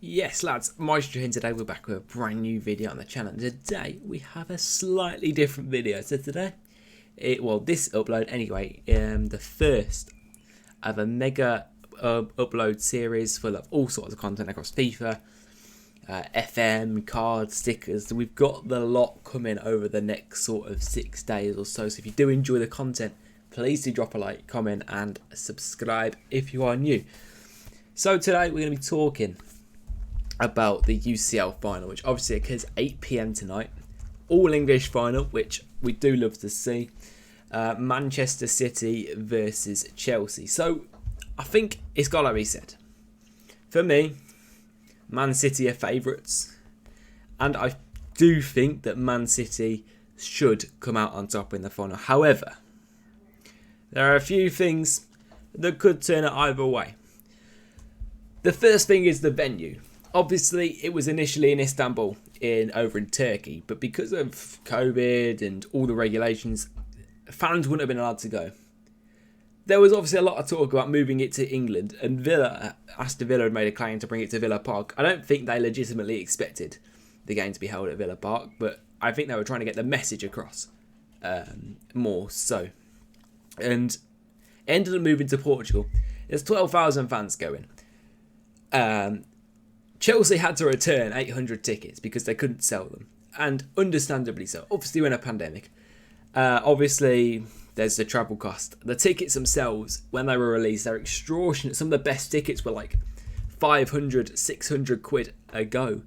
Yes lads, Maestro here, and today we're back with a brand new video on the channel. And today we have a slightly different video. So today, this upload anyway, the first of a mega upload series full of all sorts of content across FIFA, FM, cards, stickers. So we've got the lot coming over the next sort of 6 days or so. So if you do enjoy the content, please do drop a like, comment and subscribe if you are new. So today we're going to be talking about the UCL final, which obviously occurs 8 PM tonight. All English final, which we do love to see. Manchester City versus Chelsea. So I think it's got to be said. For me, Man City are favourites. And I do think that Man City should come out on top in the final. However, there are a few things that could turn it either way. The first thing is the venue. Obviously, it was initially in Istanbul, over in Turkey, but because of COVID and all the regulations, fans wouldn't have been allowed to go. There was obviously a lot of talk about moving it to England, and Aston Villa had made a claim to bring it to Villa Park. I don't think they legitimately expected the game to be held at Villa Park, but I think they were trying to get the message across more so. And ended up moving to Portugal. There's 12,000 fans going. Chelsea had to return 800 tickets because they couldn't sell them, and understandably so. Obviously, we're in a pandemic. Obviously, there's the travel cost. The tickets themselves, when they were released, they're extortionate. Some of the best tickets were like 500, 600 quid a go,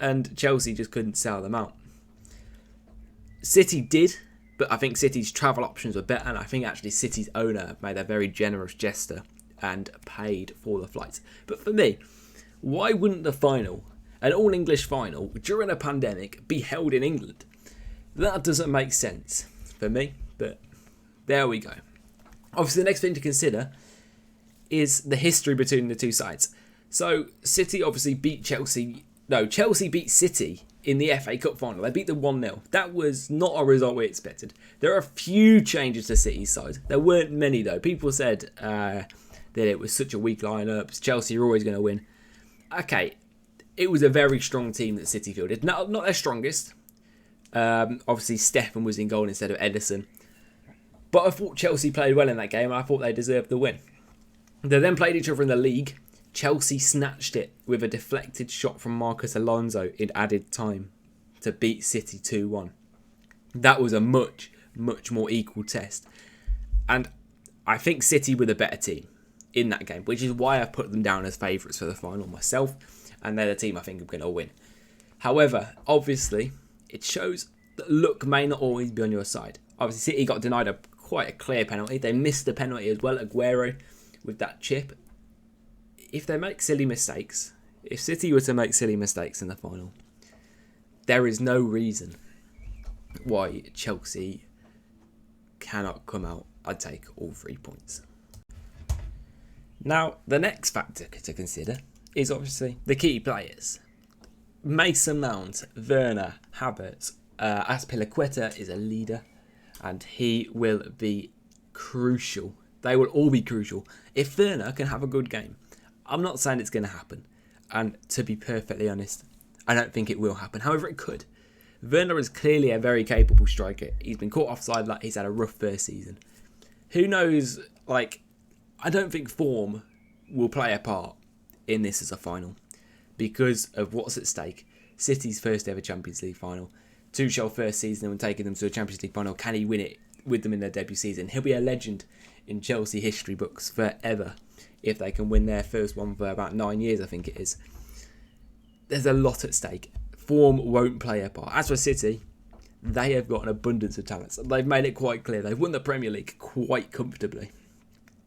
and Chelsea just couldn't sell them out. City did, but I think City's travel options were better, and I think actually City's owner made a very generous gesture and paid for the flights. But for me, why wouldn't the final, an all-English final, during a pandemic, be held in England? That doesn't make sense for me, but there we go. Obviously, the next thing to consider is the history between the two sides. So, City obviously beat Chelsea. No, Chelsea beat City in the FA Cup final. They beat them 1-0. That was not a result we expected. There are a few changes to City's side. There weren't many, though. People said that it was such a weak lineup. Chelsea are always going to win. Okay, it was a very strong team that City fielded. Not their strongest. Obviously, Stefan was in goal instead of Edison. But I thought Chelsea played well in that game, and I thought they deserved the win. They then played each other in the league. Chelsea snatched it with a deflected shot from Marcus Alonso in added time to beat City 2-1. That was a much, much more equal test. And I think City were the better team in that game, which is why I put them down as favourites for the final myself, and they're the team I think are going to win. However, obviously, it shows that luck may not always be on your side. Obviously, City got denied quite a clear penalty. They missed the penalty as well, Aguero, with that chip. If they make silly mistakes, if City were to make silly mistakes in the final, there is no reason why Chelsea cannot come out and take all 3 points. Now, the next factor to consider is obviously the key players. Mason Mount, Werner, Havertz, Azpilicueta is a leader, and he will be crucial. They will all be crucial. If Werner can have a good game, I'm not saying it's going to happen, and to be perfectly honest, I don't think it will happen. However, it could. Werner is clearly a very capable striker. He's been caught offside, like he's had a rough first season. Who knows, I don't think form will play a part in this as a final because of what's at stake. City's first ever Champions League final. Tuchel first season and taking them to a Champions League final. Can he win it with them in their debut season? He'll be a legend in Chelsea history books forever if they can win their first one for about 9 years, I think it is. There's a lot at stake. Form won't play a part. As for City, they have got an abundance of talents. They've made it quite clear. They've won the Premier League quite comfortably.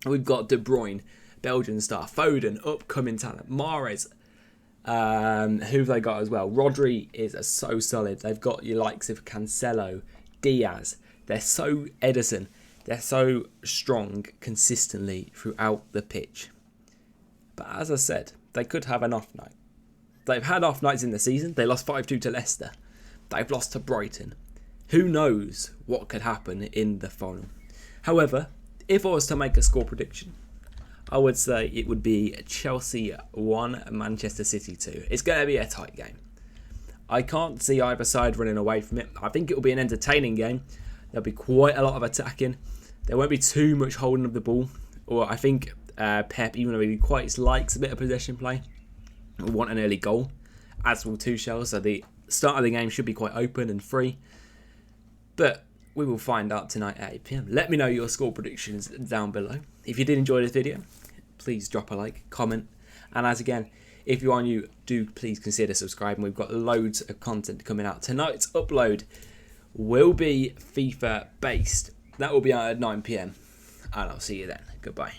We've got De Bruyne, Belgian star, Foden, upcoming talent, Mahrez, who've they got as well? Rodri is so solid. They've got your likes of Cancelo, Diaz. Edison. They're so strong consistently throughout the pitch. But as I said, they could have an off night. They've had off nights in the season. They lost 5-2 to Leicester. They've lost to Brighton. Who knows what could happen in the final? However, if I was to make a score prediction, I would say it would be Chelsea 1, Manchester City 2. It's going to be a tight game. I can't see either side running away from it. I think it will be an entertaining game. There'll be quite a lot of attacking. There won't be too much holding of the ball. Or I think Pep, even though he quite likes a bit of possession play, will want an early goal, as will Tuchel. So the start of the game should be quite open and free. But we will find out tonight at 8 PM. Let me know your score predictions down below. If you did enjoy this video, please drop a like, comment. And as again, if you are new, do please consider subscribing. We've got loads of content coming out. Tonight's upload will be FIFA based. That will be out at 9 PM. And I'll see you then. Goodbye.